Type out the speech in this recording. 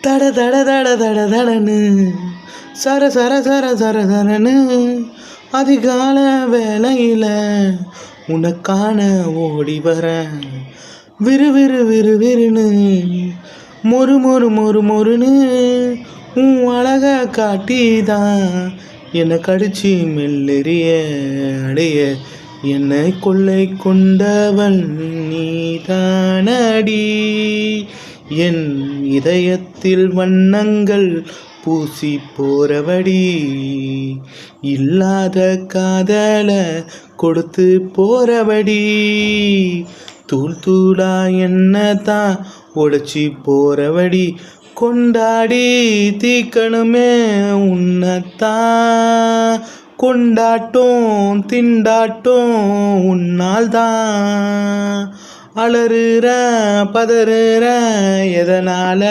தட தட தட தட தடன்னு சர சர சர சர சரன்னு அதிகால வேலையில் உனக்கான ஓடி வர விறு விறு விறு விறுன்னு மொறு மொறு மொறு மொறுன்னு உன் அழக காட்டிதான் என்னை கடிச்சு மெல்லெறிய அடைய என்னை கொள்ளை கொண்டவள் நீதானடி. என் இதயத்தில் வண்ணங்கள் பூசி போறவடி, இல்லாத காதல கொடுத்து போறவடி. தூள் தூளா என்ன தான் உடைச்சி போறவடி, கொண்டாடி தீக்கணுமே உன்னத்தான். கொண்டாட்டம் திண்டாட்டம் உன்னால் தான். அலறுற பதறுற எதனால?